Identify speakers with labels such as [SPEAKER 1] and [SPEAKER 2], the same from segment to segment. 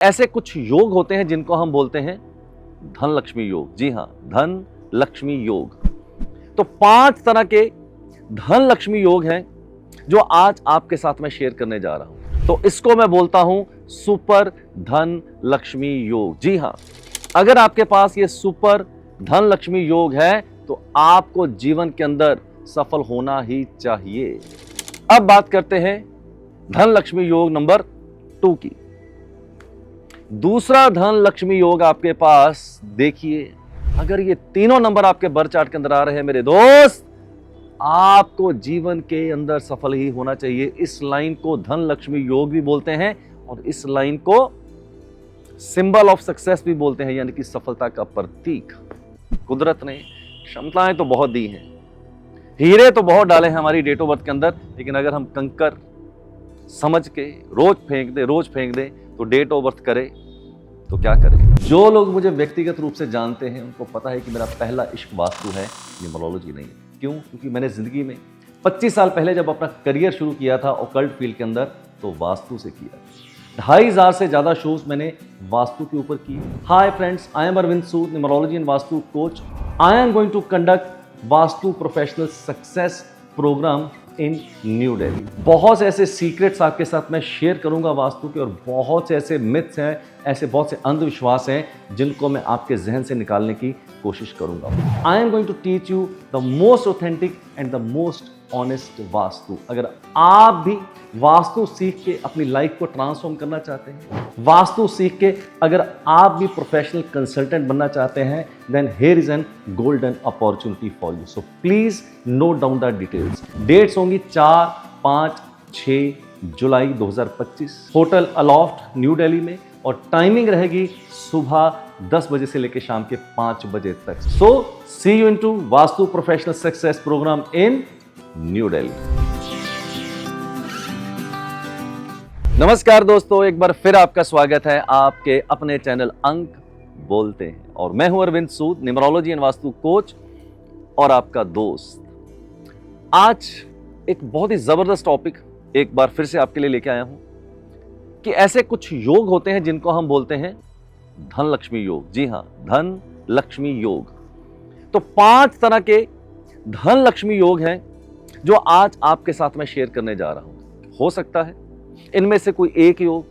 [SPEAKER 1] ऐसे कुछ योग होते हैं जिनको हम बोलते हैं धन लक्ष्मी योग। जी हाँ, धन लक्ष्मी योग। तो 5 तरह के धन लक्ष्मी योग हैं जो आज आपके साथ मैं शेयर करने जा रहा हूं। तो इसको मैं बोलता हूं सुपर धन लक्ष्मी योग। जी हां, अगर आपके पास ये सुपर धन लक्ष्मी योग है तो आपको जीवन के अंदर सफल होना ही चाहिए। अब बात करते हैं धन लक्ष्मी योग नंबर 2 की। दूसरा धन लक्ष्मी योग आपके पास देखिए, अगर ये तीनों नंबर आपके बर्थ चार्ट के अंदर आ रहे हैं मेरे दोस्त, आपको जीवन के अंदर सफल ही होना चाहिए। इस लाइन को धन लक्ष्मी योग भी बोलते हैं और इस लाइन को सिंबल ऑफ सक्सेस भी बोलते हैं, यानी कि सफलता का प्रतीक। कुदरत ने क्षमताएं तो बहुत दी हैं, हीरे तो बहुत डाले हैं हमारी डेट ऑफ बर्थ के अंदर, लेकिन अगर हम कंकर समझ के रोज फेंक दें तो डेट ऑफ बर्थ करे तो क्या करें। जो लोग मुझे व्यक्तिगत रूप से जानते हैं उनको पता है कि मेरा पहला इश्क वास्तु है, न्यूमरोलॉजी नहीं है। क्यों? क्योंकि मैंने जिंदगी में 25 साल पहले जब अपना करियर शुरू किया था ऑकल्ट फील्ड के अंदर, तो वास्तु से किया। 2500 से ज्यादा शोज मैंने वास्तु के ऊपर किए। Hi friends, I am Arvind Sood, numerology and vastu coach. I am going to conduct vastu professional success program in new Delhi. बहुत से ऐसे सीक्रेट्स आपके साथ मैं शेयर करूंगा वास्तु के, और बहुत से ऐसे मिथ्स हैं, ऐसे बहुत से अंधविश्वास हैं जिनको मैं आपके जहन से निकालने की कोशिश करूंगा। I am going to teach you the most authentic and the most honest vastu. अगर आप भी वास्तु सीख के अपनी लाइफ को ट्रांसफॉर्म करना चाहते हैं, वास्तु सीख के अगर आप भी प्रोफेशनल कंसल्टेंट बनना चाहते हैं, then here is an golden opportunity for you. So please note down the details. Dates होंगी 4, 5, 6 जुलाई 2025, होटल अलॉफ्ट न्यू दिल्ली में, और टाइमिंग रहेगी सुबह 10 बजे से लेकर शाम के 5 बजे तक। So see you into vastu professional success program in new Delhi. नमस्कार दोस्तों, एक बार फिर आपका स्वागत है आपके अपने चैनल अंक बोलते हैं, और मैं हूं Arvind Sood, numerology and vastu coach और आपका दोस्त। आज एक बहुत ही जबरदस्त टॉपिक एक बार फिर से आपके लिए लेके आया हूं कि ऐसे कुछ योग होते हैं जिनको हम बोलते हैं धन लक्ष्मी योग। जी हां, धन लक्ष्मी योग। तो 5 तरह के धन लक्ष्मी योग हैं जो आज आपके साथ मैं शेयर करने जा रहा हूं। हो सकता है इनमें से कोई एक योग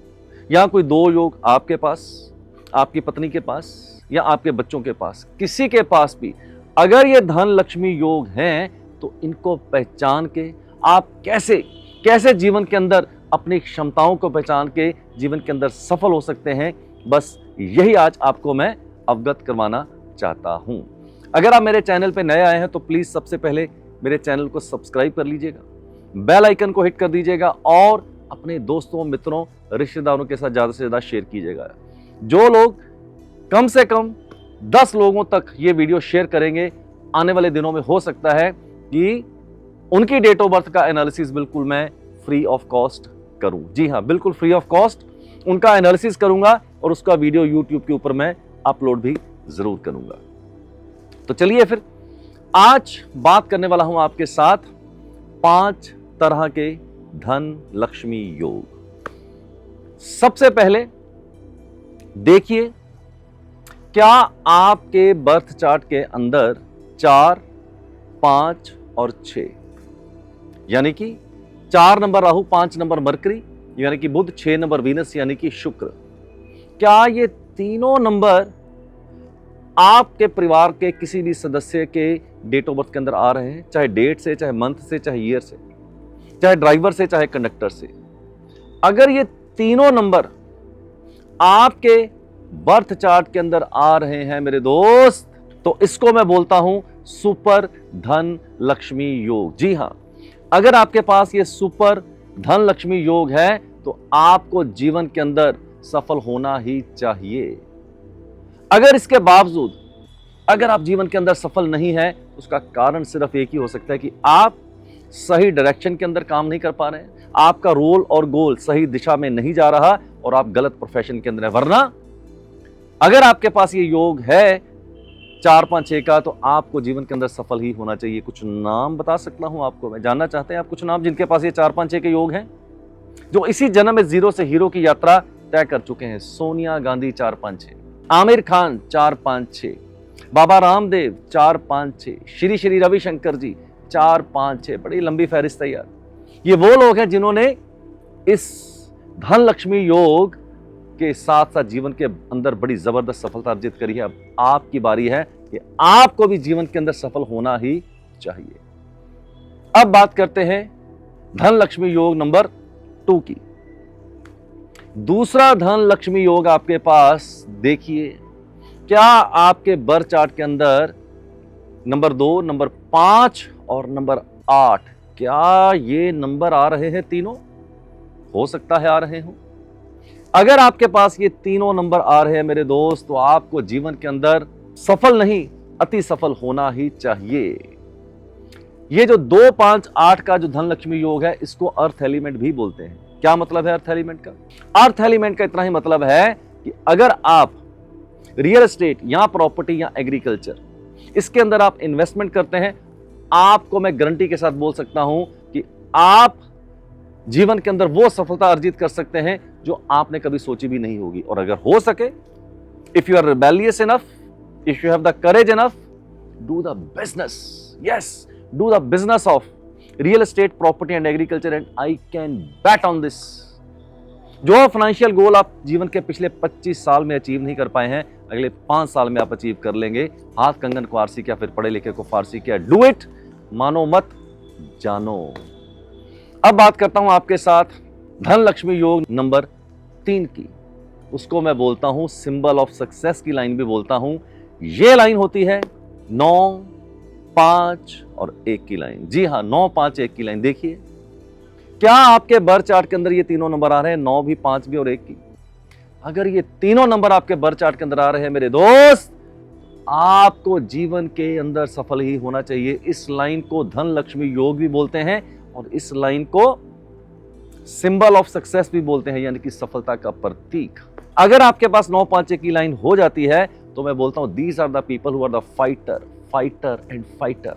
[SPEAKER 1] या कोई 2 योग आपके पास, आपकी पत्नी के पास या आपके बच्चों के पास, किसी के पास भी अगर ये धन लक्ष्मी योग हैं तो इनको पहचान के आप कैसे जीवन के अंदर अपनी क्षमताओं को पहचान के जीवन के अंदर सफल हो सकते हैं, बस यही आज आपको मैं अवगत करवाना चाहता हूं। अगर आप मेरे चैनल पे नए आए हैं तो प्लीज सबसे पहले मेरे चैनल को सब्सक्राइब कर लीजिएगा, बेल आइकन को हिट कर दीजिएगा और अपने दोस्तों, मित्रों, रिश्तेदारों के साथ ज्यादा से ज्यादा शेयर कीजिएगा। जो लोग कम से कम 10 लोगों तक ये वीडियो शेयर करेंगे, आने वाले दिनों में हो सकता है कि उनकी डेट ऑफ बर्थ का एनालिसिस बिल्कुल मैं फ्री ऑफ कॉस्ट करूं। जी हाँ, बिल्कुल फ्री ऑफ कॉस्ट उनका एनालिसिस करूंगा और उसका वीडियो यूट्यूब के ऊपर मैं अपलोड भी जरूर करूंगा। तो चलिए फिर आज बात करने वाला हूं आपके साथ 5 तरह के धन लक्ष्मी योग। सबसे पहले देखिए, क्या आपके बर्थ चार्ट के अंदर 4, 5 और 6, यानी कि 4 नंबर राहु, 5 नंबर मरकरी यानी कि बुध, 6 नंबर वीनस यानी कि शुक्र, क्या ये तीनों नंबर आपके परिवार के किसी भी सदस्य के डेट ऑफ बर्थ के अंदर आ रहे हैं? चाहे डेट से, चाहे मंथ से, चाहे ईयर से, चाहे ड्राइवर से, चाहे कंडक्टर से। अगर ये तीनों नंबर आपके बर्थ चार्ट के अंदर आ रहे हैं मेरे दोस्त, तो इसको मैं बोलता हूं सुपर धन लक्ष्मी योग। जी हां, अगर आपके पास ये सुपर धन लक्ष्मी योग है तो आपको जीवन के अंदर सफल होना ही चाहिए। अगर इसके बावजूद अगर आप जीवन के अंदर सफल नहीं है, उसका कारण सिर्फ एक ही हो सकता है कि आप सही डायरेक्शन के अंदर काम नहीं कर पा रहे हैं, आपका रोल और गोल सही दिशा में नहीं जा रहा और आप गलत प्रोफेशन के अंदर है। वरना अगर आपके पास ये योग है 4, 5, 6 का, तो आपको जीवन के अंदर सफल ही होना चाहिए। कुछ नाम बता सकता हूं आपको मैं, जानना चाहते हैं आप कुछ नाम जिनके पास ये 4, 5, 6 के योग हैं, जो इसी जन्म में जीरो से हीरो की यात्रा तय कर चुके हैं। सोनिया गांधी 456, आमिर खान 456, बाबा रामदेव 456, श्री श्री रविशंकर जी 456। बड़ी लंबी फहरिस्त है यार। ये वो लोग हैं जिन्होंने इस धन लक्ष्मी योग के साथ साथ जीवन के अंदर बड़ी जबरदस्त सफलता अर्जित करी है। अब आपकी बारी है कि आपको भी जीवन के अंदर सफल होना ही चाहिए। अब बात करते हैं धन लक्ष्मी योग नंबर 2 की। दूसरा धन लक्ष्मी योग आपके पास देखिए, क्या आपके बर्थ चार्ट के अंदर नंबर 2, नंबर 5 और नंबर 8, क्या ये नंबर आ रहे हैं तीनों? हो सकता है आ रहे हो। अगर आपके पास ये तीनों नंबर आ रहे हैं मेरे दोस्त, तो आपको जीवन के अंदर सफल नहीं अति सफल होना ही चाहिए। ये जो 2, 5, 8 का जो धन लक्ष्मी योग है, इसको अर्थ एलिमेंट भी बोलते हैं। क्या मतलब है अर्थ एलिमेंट का? अर्थ एलिमेंट का इतना ही मतलब है कि अगर आप रियल एस्टेट या प्रॉपर्टी या एग्रीकल्चर इसके अंदर आप इन्वेस्टमेंट करते हैं, आपको मैं गारंटी के साथ बोल सकता हूं कि आप जीवन के अंदर वो सफलता अर्जित कर सकते हैं जो आपने कभी सोची भी नहीं होगी। और अगर हो सके, if you are rebellious enough, if you have the courage enough, do the business, yes, do the business of real estate, property and agriculture, and I can bet on this. जो फाइनेंशियल गोल आप जीवन के पिछले 25 साल में achieve नहीं कर पाए हैं, अगले 5 साल में आप अचीव कर लेंगे। हाथ कंगन को आरसी किया, फिर पढ़े लिखे को फारसी किया। डू इट, मानो मत जानो। अब बात करता हूं आपके साथ धन लक्ष्मी योग नंबर 3 की। उसको मैं बोलता हूं सिंबल ऑफ सक्सेस की लाइन भी बोलता हूं। ये लाइन होती है 9, 5 और 1 की लाइन। जी हां, 9, 5, 1 की लाइन। देखिए, क्या आपके बर्थ चार्ट के अंदर ये तीनों नंबर आ रहे हैं? 9 भी, 5 भी और 1 की। अगर ये तीनों नंबर आपके बर्थ चार्ट के अंदर आ रहे हैं मेरे दोस्त, आपको जीवन के अंदर सफल ही होना चाहिए। इस लाइन को धन लक्ष्मी योग भी बोलते हैं और इस लाइन को सिंबल ऑफ सक्सेस भी बोलते हैं, यानी कि सफलता का प्रतीक। अगर आपके पास 9, 5, 1 की लाइन हो जाती है, तो मैं बोलता हूं these are the people who are the fighter, fighter and fighter.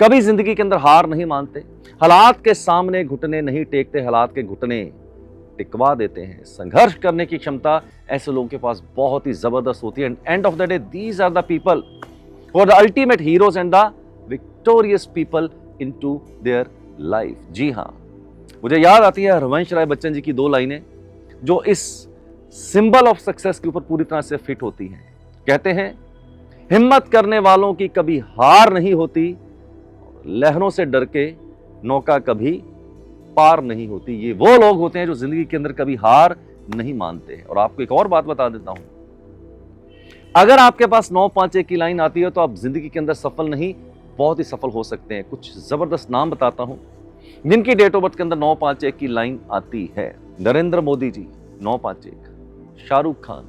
[SPEAKER 1] कभी जिंदगी के अंदर हार नहीं मानते, हालात के सामने घुटने नहीं टेकते, हालात के घुटने टिकवा देते हैं। संघर्ष करने की क्षमता ऐसे लोगों के पास बहुत ही जबरदस्त होती है। End of the day, these are the people who are the ultimate heroes and the victorious people into their life. जी हां, मुझे याद आती है हरवंश राय बच्चन जी की 2 लाइनें जो इस सिंबल ऑफ सक्सेस के ऊपर पूरी तरह से फिट होती हैं। कहते हैं, हिम्मत करने वालों की कभी हार नहीं होती, लहरों से डर के नौका कभी पार नहीं होती। ये वो लोग होते हैं जो जिंदगी के अंदर कभी हार नहीं मानते। और आपको एक और बात बता देता हूं, अगर आपके पास 9, 5, 1 की लाइन आती है, तो आप जिंदगी के अंदर सफल नहीं, बहुत ही सफल हो सकते हैं। कुछ जबरदस्त नाम बताता हूं जिनकी डेट ऑफ बर्थ के अंदर 9, 5, 1 की लाइन आती है। Narendra Modi ji 9, 5, 1, Shahrukh Khan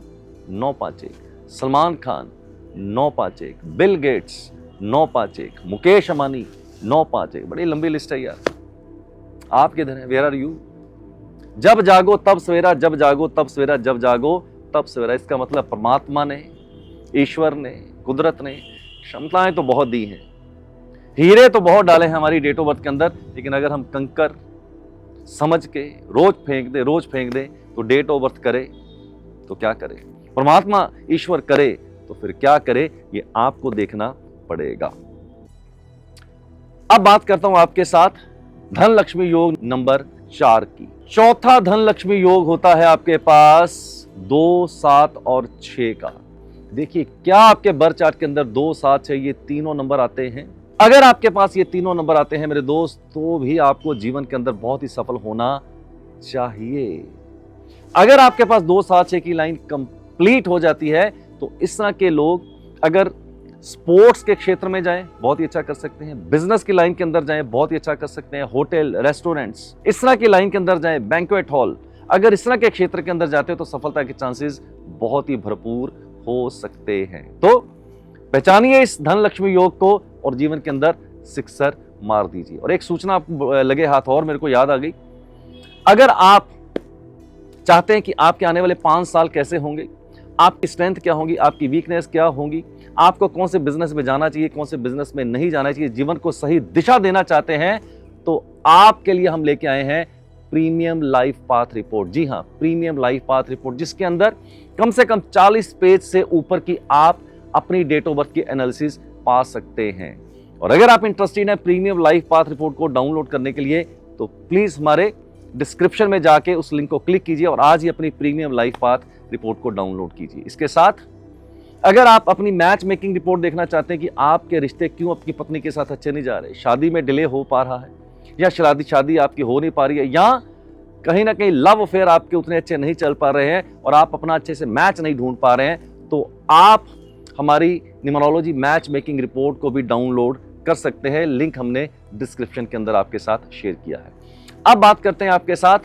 [SPEAKER 1] 9, 5, 1, Salman Khan 9, 5, 1, Bill Gates 9, 5, 1, Mukesh Ambani 9, 5, 1। बड़ी लंबी लिस्ट है यार। आप किधर हैं? Where are you? जब जागो तब सवेरा, जब जागो तब सवेरा, जब जागो तब सवेरा। इसका मतलब परमात्मा ने, ईश्वर ने, कुदरत ने क्षमताएं तो बहुत दी हैं, हीरे तो बहुत डाले हैं हमारी डेट ऑफ बर्थ के अंदर, लेकिन अगर हम कंकर समझ के रोज फेंक दे तो डेट ऑफ बर्थ करे तो क्या करे? परमात्मा ईश्वर करे तो फिर क्या करे? ये आपको देखना पड़ेगा। अब बात करता हूं आपके साथ धन लक्ष्मी योग नंबर 4 की। चौथा धन लक्ष्मी योग होता है आपके पास 2, 7 और 6 का। देखिए, क्या आपके बर्थ चार्ट के अंदर 2, 7, 6 ये तीनों नंबर आते हैं? अगर आपके पास ये तीनों नंबर आते हैं मेरे दोस्त, तो भी आपको जीवन के अंदर बहुत ही सफल होना चाहिए। अगर आपके पास 2, 7, 6 की लाइन कंप्लीट हो जाती है, तो इस तरह के लोग अगर स्पोर्ट्स के क्षेत्र में जाएं, बहुत ही अच्छा कर सकते हैं। बिजनेस की लाइन के अंदर जाएं, बहुत ही अच्छा कर सकते हैं। होटल, रेस्टोरेंट्स, इस तरह की लाइन के अंदर जाएं, बैंक्वेट हॉल, अगर इस तरह के क्षेत्र के अंदर जाते हो तो सफलता के चांसेस बहुत ही भरपूर हो सकते हैं। तो पहचानिए इस धन लक्ष्मी योग को और जीवन के अंदर सिक्सर मार दीजिए। और एक सूचना आपको लगे हाथ और मेरे को याद आ गई, अगर आप चाहते हैं कि आपके आने वाले 5 साल कैसे होंगे, आपकी स्ट्रेंथ क्या होगी, आपकी वीकनेस क्या होगी, आपको कौन से बिजनेस में जाना चाहिए, कौन से बिजनेस में नहीं जाना चाहिए, जीवन को सही दिशा देना चाहते हैं, तो आपके लिए हम लेके आए हैं प्रीमियम लाइफ पाथ रिपोर्ट। जी हाँ, प्रीमियम लाइफ पाथ रिपोर्ट, जिसके अंदर कम से कम 40 पेज से ऊपर की आप अपनी डेट ऑफ बर्थ की एनालिसिस पा सकते हैं। और अगर आप इंटरेस्टेड हैं प्रीमियम लाइफ पाथ रिपोर्ट को डाउनलोड करने के लिए, तो प्लीज हमारे डिस्क्रिप्शन में जाके उस लिंक को क्लिक कीजिए और आज ही अपनी प्रीमियम लाइफ पाथ रिपोर्ट को डाउनलोड कीजिए। इसके साथ अगर आप अपनी मैच मेकिंग रिपोर्ट देखना चाहते हैं कि आपके रिश्ते क्यों आपकी पत्नी के साथ अच्छे नहीं जा रहे, शादी में डिले हो पा रहा है, या शादी आपकी हो नहीं पा रही है, या कहीं ना कहीं लव अफेयर आपके उतने अच्छे नहीं चल पा रहे हैं और आप अपना अच्छे से मैच नहीं ढूंढ पा रहे हैं, तो आप हमारी न्यूमरोलॉजी मैच मेकिंग रिपोर्ट को भी डाउनलोड कर सकते हैं। लिंक हमने डिस्क्रिप्शन के अंदर आपके साथ शेयर किया है। अब बात करते हैं आपके साथ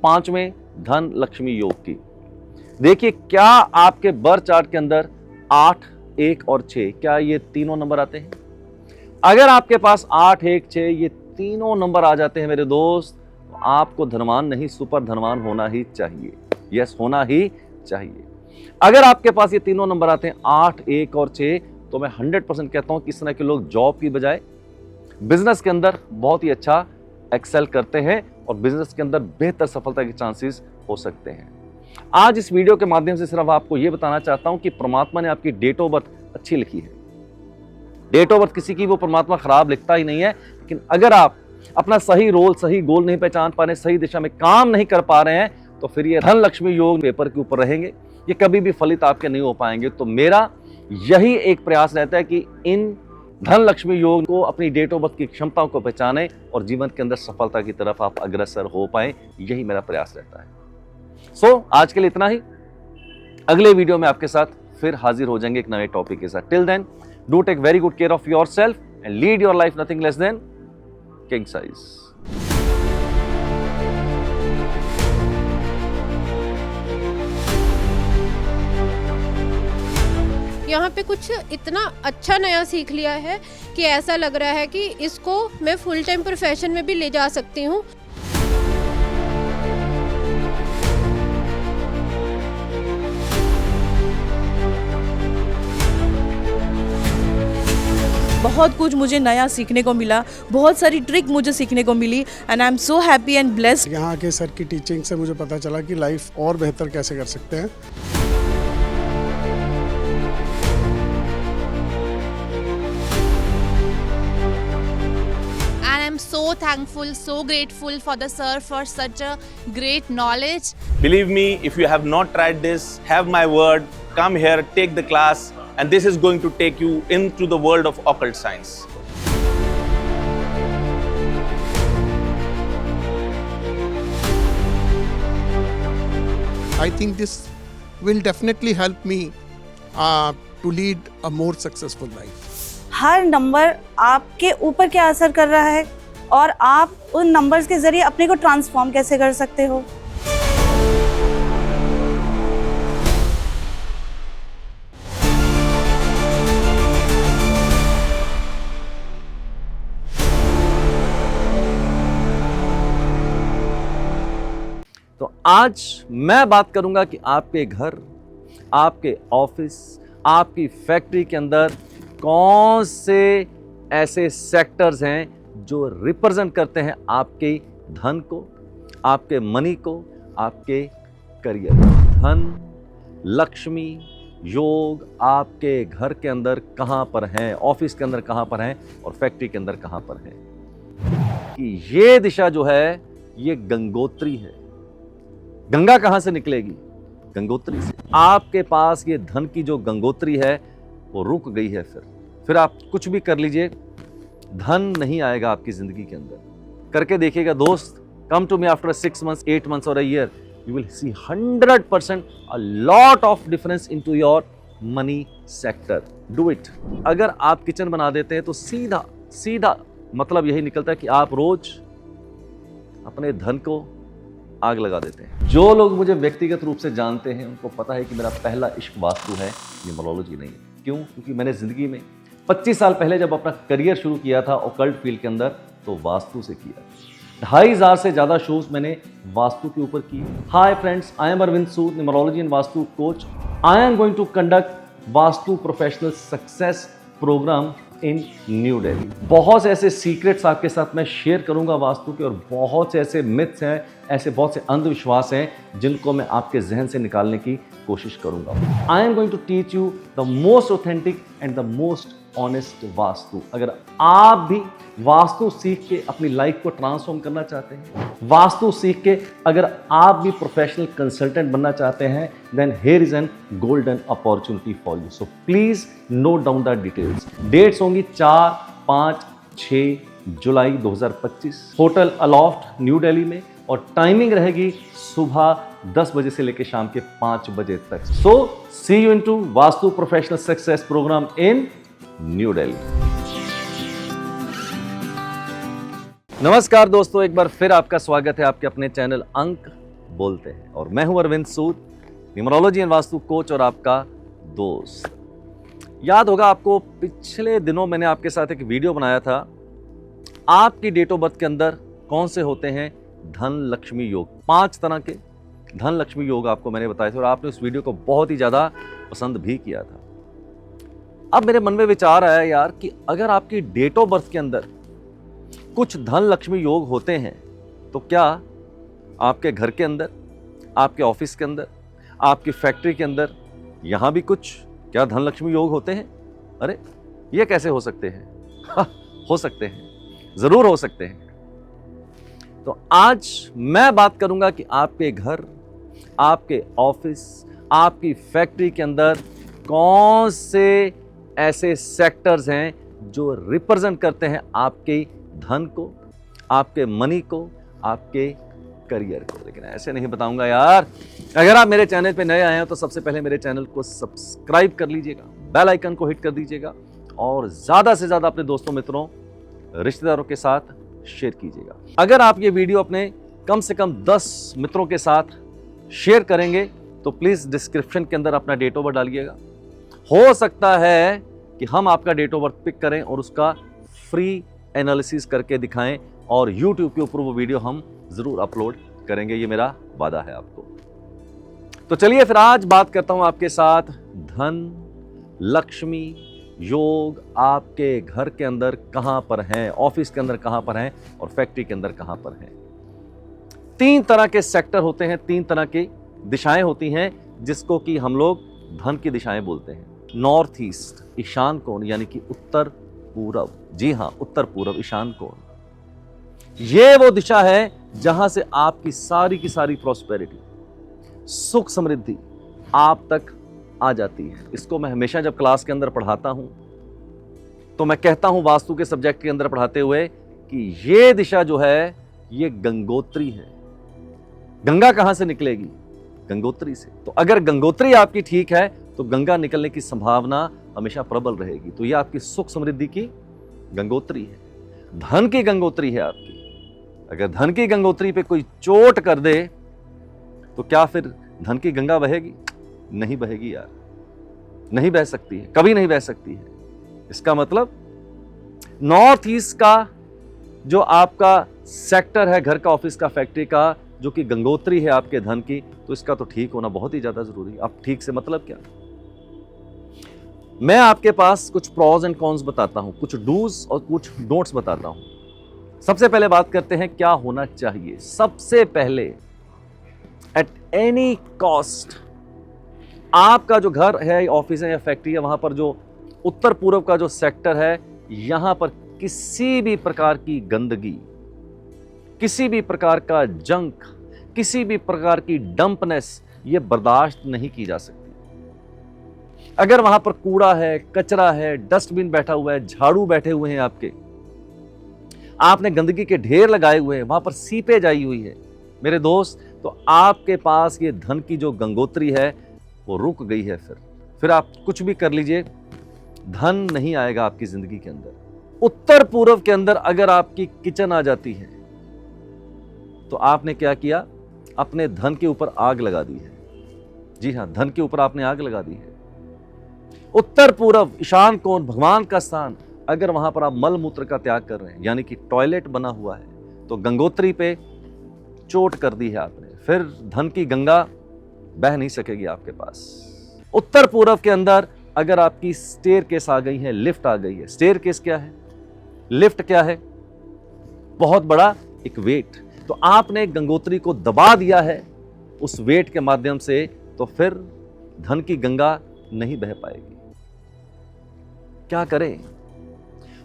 [SPEAKER 1] 5वें धन लक्ष्मी योग की। देखिए, क्या आपके बर्थ चार्ट के अंदर 8, 1 और 6, क्या ये तीनों नंबर आते हैं? अगर आपके पास 8, 1, 6 ये तीनों नंबर आ जाते हैं मेरे दोस्त, तो आपको धनवान नहीं सुपर धनवान होना ही चाहिए। यस, होना ही चाहिए। अगर आपके पास ये तीनों नंबर आते हैं 8, 1 और 6, तो मैं 100% कहता हूं कि इस तरह के लोग जॉब की बजाय बिजनेस के अंदर बहुत ही अच्छा एक्सेल करते हैं और बिजनेस के अंदर बेहतर सफलता के चांसेस हो सकते हैं। आज इस वीडियो के माध्यम से सिर्फ आपको यह बताना चाहता हूं कि परमात्मा ने आपकी डेट ऑफ बर्थ अच्छी लिखी है। डेट ऑफ बर्थ किसी की वो परमात्मा खराब लिखता ही नहीं है, लेकिन अगर आप अपना सही रोल, सही गोल नहीं पहचान पा रहे, सही दिशा में काम नहीं कर पा रहे हैं, तो फिर ये धन लक्ष्मी योग पेपर के ऊपर रहेंगे, ये कभी भी फलित आपके नहीं हो पाएंगे। तो मेरा यही एक प्रयास रहता है कि इन धन लक्ष्मी योग को, अपनी डेट ऑफ बर्थ की क्षमताओं को पहचानें और जीवन के अंदर सफलता की तरफ आप अग्रसर हो पाएं। यही मेरा प्रयास रहता है। आज के लिए इतना ही। अगले वीडियो में आपके साथ फिर हाजिर हो जाएंगे एक नए टॉपिक के साथ। Till then, do take very good care of yourself and lead your life nothing less than king size.
[SPEAKER 2] यहाँ पे कुछ इतना अच्छा नया सीख लिया है कि ऐसा लग रहा है कि इसको मैं फुल टाइम प्रोफेशन में भी ले जा सकती हूँ।
[SPEAKER 3] बहुत कुछ मुझे नया सीखने को मिला, बहुत सारी ट्रिक मुझे सीखने को मिली and I am so happy and blessed.
[SPEAKER 4] यहाँ के सर की टीचिंग से मुझे पता चला कि लाइफ और बेहतर कैसे कर सकते हैं।
[SPEAKER 5] I'm so thankful, so grateful for the sir for such a great knowledge.
[SPEAKER 6] Believe me, if you have not tried this, have my word, come here, take the class, and this is going to take you into the world of occult science.
[SPEAKER 4] I think this will definitely help me to lead a more successful life.
[SPEAKER 3] Her number आपके ऊपर क्या असर कर रहा है और आप उन नंबर्स के जरिए अपने को ट्रांसफॉर्म कैसे कर सकते हो।
[SPEAKER 1] तो आज मैं बात करूंगा कि आपके घर, आपके ऑफिस, आपकी फैक्ट्री के अंदर कौन से ऐसे सेक्टर्स हैं जो रिप्रेजेंट करते हैं आपके धन को, आपके मनी को, आपके करियर। धन लक्ष्मी योग आपके घर के अंदर कहां पर हैं, ऑफिस के अंदर कहां पर हैं और फैक्ट्री के अंदर कहां पर हैं। कि ये दिशा जो है ये गंगोत्री है। गंगा कहां से निकलेगी? गंगोत्री से। आपके पास ये धन की जो गंगोत्री है वो रुक गई है। फिर आप कुछ भी कर लीजिए, धन नहीं आएगा आपकी जिंदगी के अंदर। करके देखिएगा दोस्त। Come to me after 6 months, 8 months और a year, you will see 100% a lot of difference into your money sector. Do it. अगर आप किचन बना देते हैं तो सीधा मतलब यही निकलता है कि आप रोज अपने धन को आग लगा देते हैं। जो लोग मुझे व्यक्तिगत रूप से जानते हैं उनको पता है कि मेरा पहला इश्क वास्तु है, न्यूमरोलॉजी नहीं है। क्यों? क्योंकि मैंने जिंदगी में 25 साल पहले जब अपना करियर शुरू किया था ऑकल्ट फील्ड के अंदर, तो वास्तु से किया। 2500 से ज़्यादा शोज मैंने वास्तु के ऊपर किए। Hi friends, I am Arvind Sood, numerology and vastu coach. I am going to conduct vastu professional success program in new Delhi. बहुत से ऐसे सीक्रेट्स आपके साथ मैं शेयर करूंगा वास्तु के, और बहुत से ऐसे मिथ्स हैं, ऐसे बहुत से अंधविश्वास हैं जिनको मैं आपके जहन से निकालने की कोशिश करूंगा। I am going to teach you the most authentic and the most honest vastu. अगर आप भी वास्तु सीख के अपनी लाइफ को ट्रांसफॉर्म करना चाहते हैं, वास्तु सीख के अगर आप भी प्रोफेशनल कंसल्टेंट बनना चाहते हैं, then here is an golden opportunity for you. So please note down the details. Dates होंगी 4, 5, 6 जुलाई 2025, होटल अलॉफ्ट न्यू दिल्ली में, और टाइमिंग रहेगी सुबह 10 बजे से लेकर शाम के 5 बजे तक। So see you into vastu professional success program in new Delhi. नमस्कार दोस्तों, एक बार फिर आपका स्वागत है आपके अपने चैनल अंक बोलते हैं, और मैं हूं Arvind Sood, numerology and vastu coach और आपका दोस्त। याद होगा आपको, पिछले दिनों मैंने आपके साथ एक वीडियो बनाया था, आपकी डेट ऑफ बर्थ के अंदर कौन से होते हैं धन लक्ष्मी योग। 5 तरह के धन लक्ष्मी योग आपको मैंने बताए थे, और आपने उस वीडियो को बहुत ही ज्यादा पसंद भी किया था। अब मेरे मन में विचार आया यार कि अगर आपकी डेट ऑफ बर्थ के अंदर कुछ धन लक्ष्मी योग होते हैं, तो क्या आपके घर के अंदर, आपके ऑफिस के अंदर, आपकी फैक्ट्री के अंदर, यहां भी कुछ क्या धन लक्ष्मी योग होते हैं? अरे ये कैसे हो सकते हैं? हो सकते हैं, जरूर हो सकते हैं। तो आज मैं बात करूंगा कि आपके घर, आपके ऑफिस, आपकी फैक्ट्री के अंदर कौन से ऐसे सेक्टर्स हैं जो रिप्रेजेंट करते हैं आपके धन को, आपके मनी को, आपके करियर को। लेकिन ऐसे नहीं बताऊंगा यार। अगर आप मेरे चैनल पे नए आए हैं तो सबसे पहले मेरे चैनल को सब्सक्राइब कर लीजिएगा, बेल आइकन को हिट कर दीजिएगा, और ज्यादा से ज्यादा अपने दोस्तों, मित्रों, रिश्तेदारों के साथ शेयर कीजिएगा। अगर आप ये वीडियो अपने कम से कम 10 मित्रों के साथ शेयर करेंगे तो प्लीज डिस्क्रिप्शन के अंदर अपना डेट ऑफ बर्थ डालिएगा। हो सकता है कि हम आपका डेट ऑफ बर्थ पिक करें और उसका फ्री एनालिसिस करके दिखाएं, और YouTube के ऊपर वो वीडियो हम जरूर अपलोड करेंगे, ये मेरा वादा है आपको। तो चलिए फिर आज बात करता हूं आपके साथ धन लक्ष्मी योग आपके घर के अंदर कहां पर हैं, ऑफिस के अंदर कहां पर हैं, और फैक्ट्री के अंदर कहां पर हैं। 3 तरह के सेक्टर होते हैं, 3 तरह की दिशाएं होती हैं जिसको कि हम लोग धन की दिशाएं बोलते हैं। नॉर्थ ईस्ट, ईशान कोण, यानी कि उत्तर पूरब। जी हां, उत्तर पूरब, ईशान कोण। ये वो दिशा है जहां से आपकी सारी की सारी प्रॉस्पेरिटी, सुख समृद्धि आप तक आ जाती है। इसको मैं हमेशा जब क्लास के अंदर पढ़ाता हूं तो मैं कहता हूं, वास्तु के सब्जेक्ट के अंदर पढ़ाते हुए, कि ये दिशा जो है ये गंगोत्री है। गंगा कहां से निकलेगी? गंगोत्री से। तो अगर गंगोत्री आपकी ठीक है तो गंगा निकलने की संभावना हमेशा प्रबल रहेगी। तो ये आपकी सुख समृद्धि की गंगोत्री है, धन की गंगोत्री है आपकी। अगर धन की गंगोत्री पे कोई चोट कर दे तो क्या फिर धन की गंगा बहेगी? नहीं बहेगी यार, नहीं बह सकती है, कभी नहीं बह सकती है। इसका मतलब नॉर्थ ईस्ट का जो आपका सेक्टर है, घर का, ऑफिस का, फैक्ट्री का, जो कि गंगोत्री है आपके धन की, तो इसका तो ठीक होना बहुत ही ज्यादा जरूरी है। अब ठीक से मतलब क्या? मैं आपके पास कुछ प्रॉज एंड कॉन्स बताता हूं, कुछ डूज और कुछ डोंट्स बताता हूं। सबसे पहले बात करते हैं क्या होना चाहिए। सबसे पहले, एट एनी कॉस्ट, आपका जो घर है, ऑफिस है या फैक्ट्री है, वहां पर जो उत्तर पूर्व का जो सेक्टर है, यहां पर किसी भी प्रकार की गंदगी, किसी भी प्रकार का जंक, किसी भी प्रकार की डंपनेस ये बर्दाश्त नहीं की जा सकती। अगर वहां पर कूड़ा है, कचरा है, डस्टबिन बैठा हुआ है, झाड़ू बैठे हुए हैं आपके, आपने गंदगी के ढेर लगाए हुए हैं, वहां पर सीपेज आई हुई है, मेरे दोस्त, तो आपके पास ये धन की जो गंगोत्री है वो रुक गई है। फिर आप कुछ भी कर लीजिए, धन नहीं आएगा आपकी जिंदगी के अंदर। उत्तर पूर्व के अंदर अगर आपकी किचन आ जाती है तो आपने क्या किया? अपने धन के ऊपर आग लगा दी है। जी हां, धन के ऊपर आपने आग लगा दी है। उत्तर पूर्व, ईशान कोण, भगवान का स्थान, अगर वहां पर आप मल मूत्र का त्याग कर रहे हैं, यानी कि टॉयलेट बना हुआ है, तो गंगोत्री पे चोट कर दी है आपने, फिर धन की गंगा बह नहीं सकेगी आपके पास। उत्तर पूर्व के अंदर अगर आपकी स्टेयर केस आ गई है, लिफ्ट आ गई है। स्टेयर केस क्या है, लिफ्ट क्या है? बहुत बड़ा एक वेट। तो आपने गंगोत्री को दबा दिया है उस वेट के माध्यम से, तो फिर धन की गंगा नहीं बह पाएगी। क्या करें?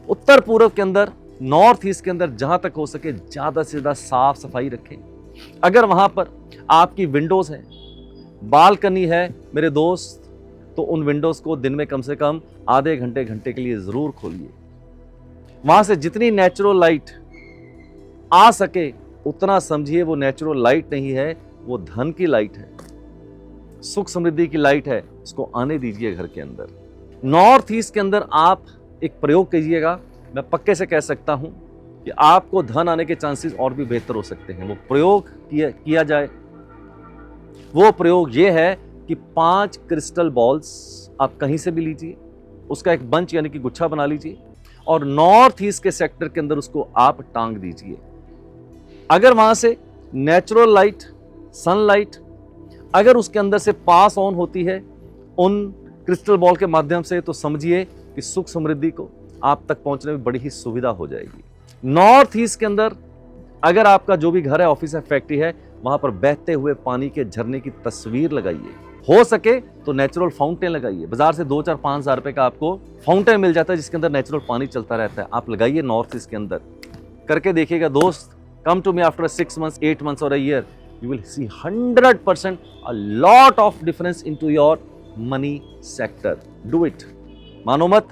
[SPEAKER 1] उत्तर पूर्व के अंदर, नॉर्थ ईस्ट के अंदर जहां तक हो सके ज्यादा से ज्यादा साफ सफाई रखें। अगर वहां पर आपकी विंडोज है, बालकनी है मेरे दोस्त, तो उन विंडोज को दिन में कम से कम आधे घंटे के लिए जरूर खोलिए। वहां से जितनी नेचुरल लाइट आ सके उतना समझिए वो नेचुरल लाइट नहीं है, वो धन की लाइट है, सुख समृद्धि की लाइट है। उसको आने दीजिए घर के अंदर। नॉर्थ ईस्ट के अंदर आप एक प्रयोग कीजिएगा, मैं पक्के से कह सकता हूं कि आपको धन आने के चांसेस और भी बेहतर हो सकते हैं। वो प्रयोग किया जाए, वो प्रयोग ये है कि 5 क्रिस्टल बॉल्स आप कहीं से भी लीजिए, उसका एक बंच यानी कि गुच्छा बना लीजिए और नॉर्थ ईस्ट के सेक्टर के अंदर उसको आप टांग दीजिए। अगर वहां से नेचुरल लाइट, सनलाइट अगर उसके अंदर से पास ऑन होती है उन क्रिस्टल बॉल के माध्यम से, तो समझिए कि सुख समृद्धि को आप तक पहुंचने में बड़ी ही सुविधा हो जाएगी। नॉर्थ ईस्ट के अंदर अगर आपका जो भी घर है, ऑफिस है, फैक्ट्री है, वहां पर बहते हुए पानी के झरने की तस्वीर लगाइए। हो सके तो नेचुरल फाउंटेन लगाइए। बाजार से 2, 4, 5 हज़ार रुपए का आपको फाउंटेन मिल जाता है जिसके अंदर नेचुरल पानी चलता रहता है। आप लगाइए नॉर्थ ईस्ट के अंदर, करके देखिएगा दोस्त। Come to me after 6 months, 8 months और a year, you will see 100% a lot of difference into your money sector. Do it. मानो मत,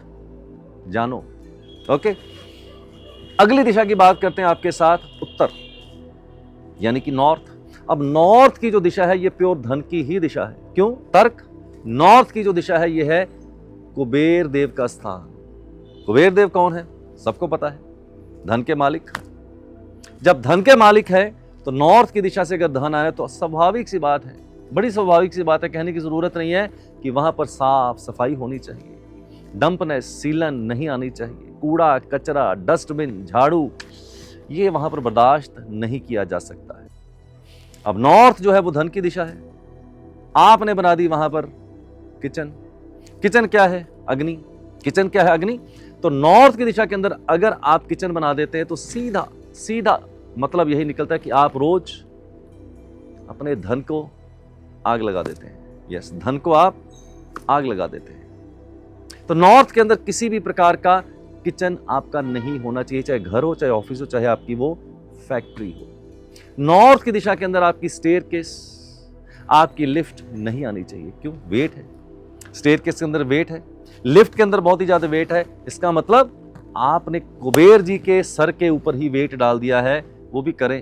[SPEAKER 1] जानो। ओके, अगली दिशा की बात करते हैं आपके साथ, उत्तर यानी कि नॉर्थ। अब नॉर्थ की जो दिशा है ये प्योर धन की ही दिशा है। क्यों? तर्क। नॉर्थ की जो दिशा है ये है कुबेर देव का स्थान। कुबेर देव कौन है? सबको पता है, धन के मालिक। जब धन के मालिक है तो नॉर्थ की दिशा से अगर धन आए तो स्वाभाविक सी बात है, बड़ी स्वाभाविक सी बात है, कहने की जरूरत नहीं है कि वहां पर साफ सफाई होनी चाहिए, डंपनेस, सीलन नहीं आनी चाहिए, कूड़ा कचरा, डस्टबिन, झाड़ू, ये वहां पर बर्दाश्त नहीं किया जा सकता है। अब नॉर्थ जो है वो धन की दिशा है, आपने बना दी वहां पर किचन। किचन क्या है? अग्नि। किचन क्या है? अग्नि। तो नॉर्थ की दिशा के अंदर अगर आप किचन बना देते हैं तो सीधा सीधा मतलब यही निकलता है कि आप रोज अपने धन को आग लगा देते हैं। यस, धन को आप आग लगा देते हैं। तो नॉर्थ के अंदर किसी भी प्रकार का किचन आपका नहीं होना चाहिए, चाहे घर हो, चाहे ऑफिस हो, चाहे आपकी वो फैक्ट्री हो। नॉर्थ की दिशा के अंदर आपकी स्टेयरकेस, आपकी लिफ्ट नहीं आनी चाहिए। क्यों? वेट है। स्टेयरकेस के अंदर वेट है, लिफ्ट के अंदर बहुत ही ज्यादा वेट है। इसका मतलब आपने कुबेर जी के सर के ऊपर ही वेट डाल दिया है। वो भी करें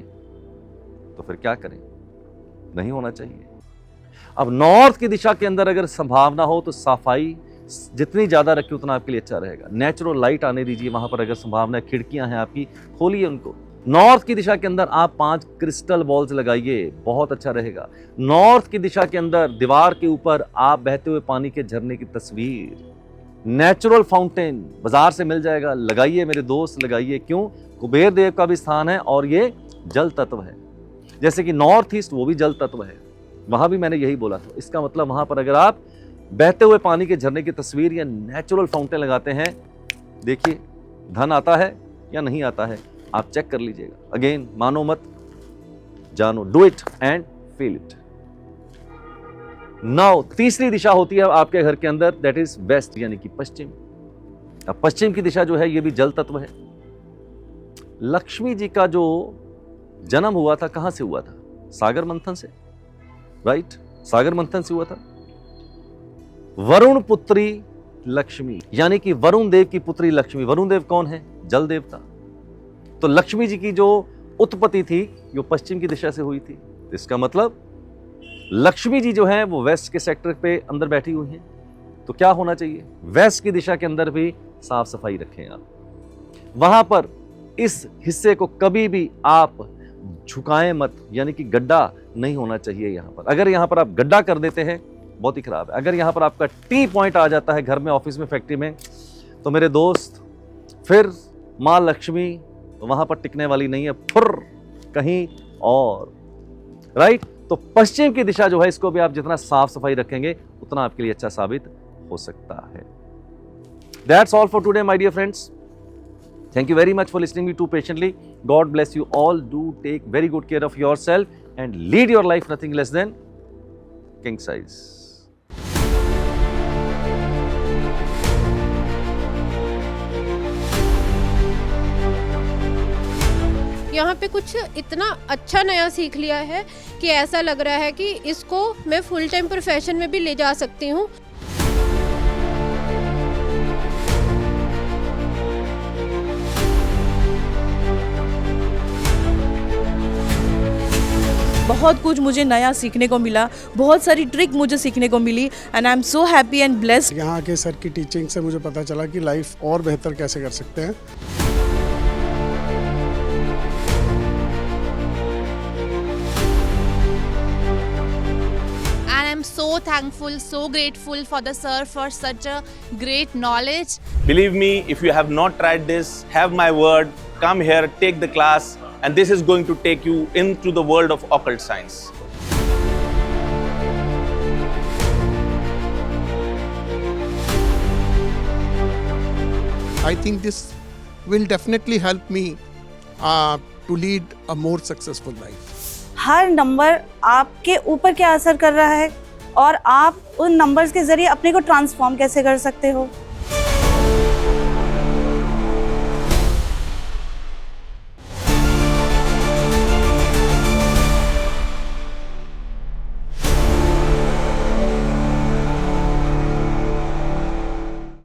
[SPEAKER 1] तो फिर क्या करें? नहीं होना चाहिए। अब नॉर्थ की दिशा के अंदर अगर संभावना हो तो सफाई जितनी ज्यादा रखिए उतना आपके लिए अच्छा रहेगा। नेचुरल लाइट आने दीजिए वहां पर, अगर संभावना है, खिड़कियां हैं आपकी, खोलिए उनको। नॉर्थ की दिशा के अंदर आप 5 क्रिस्टल बॉल्स लगाइए, बहुत अच्छा रहेगा। नॉर्थ की दिशा के अंदर दीवार के ऊपर आप बहते हुए पानी के झरने की तस्वीर, नेचुरल फाउंटेन बाजार से मिल जाएगा, लगाइए मेरे दोस्त, लगाइए। क्यों? कुबेर देव का भी स्थान है और ये जल तत्व है। जैसे कि नॉर्थ ईस्ट वो भी जल तत्व है, वहां भी मैंने यही बोला था। इसका मतलब वहां पर अगर आप बहते हुए पानी के झरने की तस्वीर या नेचुरल फाउंटेन लगाते हैं, देखिए धन आता है या नहीं आता है, आप चेक कर लीजिएगा। अगेन, मानो मत, जानो। Do it and feel it. Now तीसरी दिशा होती है आपके घर के अंदर, दैट इज वेस्ट यानी कि पश्चिम। अब पश्चिम की दिशा जो है ये भी जल तत्व है। लक्ष्मी जी का जो जन्म हुआ था कहां से हुआ था? सागर मंथन से, राइट? सागर मंथन से हुआ था। वरुण पुत्री लक्ष्मी यानी कि वरुण देव की पुत्री लक्ष्मी। वरुण देव कौन है? जल देवता। तो लक्ष्मी जी की जो उत्पत्ति थी वो पश्चिम की दिशा से हुई थी। इसका मतलब लक्ष्मी जी जो है वो वेस्ट के सेक्टर पे अंदर बैठी हुई हैं। तो क्या होना चाहिए? वेस्ट की दिशा के अंदर भी साफ सफाई रखें आप। वहां पर इस हिस्से को कभी भी आप झुकाएं मत, यानी कि गड्ढा नहीं होना चाहिए यहां पर। अगर यहां पर आप गड्ढा कर देते हैं बहुत ही खराब है। अगर यहां पर आपका टी पॉइंट आ जाता है घर में, ऑफिस में, फैक्ट्री में, तो मेरे दोस्त फिर मां लक्ष्मी वहां पर टिकने वाली नहीं है, फुर कहीं और, राइट? तो पश्चिम की दिशा जो है इसको भी आप जितना साफ सफाई रखेंगे उतना आपके लिए अच्छा साबित हो सकता है। That's all for today, my dear friends. Thank you very much for listening me too patiently. God bless you all. Do take very good care of yourself and lead your life nothing less than king size.
[SPEAKER 2] यहाँ पे कुछ इतना अच्छा नया सीख लिया है कि ऐसा लग रहा है कि इसको मैं फुल टाइम प्रोफेशन में भी ले जा सकती हूँ।
[SPEAKER 7] बहुत कुछ मुझे नया सीखने को मिला, बहुत सारी ट्रिक मुझे सीखने को मिली and I am so happy and blessed.
[SPEAKER 4] यहाँ आके सर की टीचिंग से मुझे पता चला कि लाइफ और बेहतर कैसे कर सकते हैं।
[SPEAKER 5] And I'm so thankful, so grateful for the sir for such a great knowledge.
[SPEAKER 6] Believe me, if you have not tried this, have my word, come here, take the class, and this is going to take you into the world of occult science.
[SPEAKER 4] I think this will definitely help me to lead a more successful life.
[SPEAKER 3] Her number आपके ऊपर क्या असर कर रहा है और आप उन नंबर्स के ज़रिए अपने को ट्रांसफॉर्म कैसे कर सकते हो।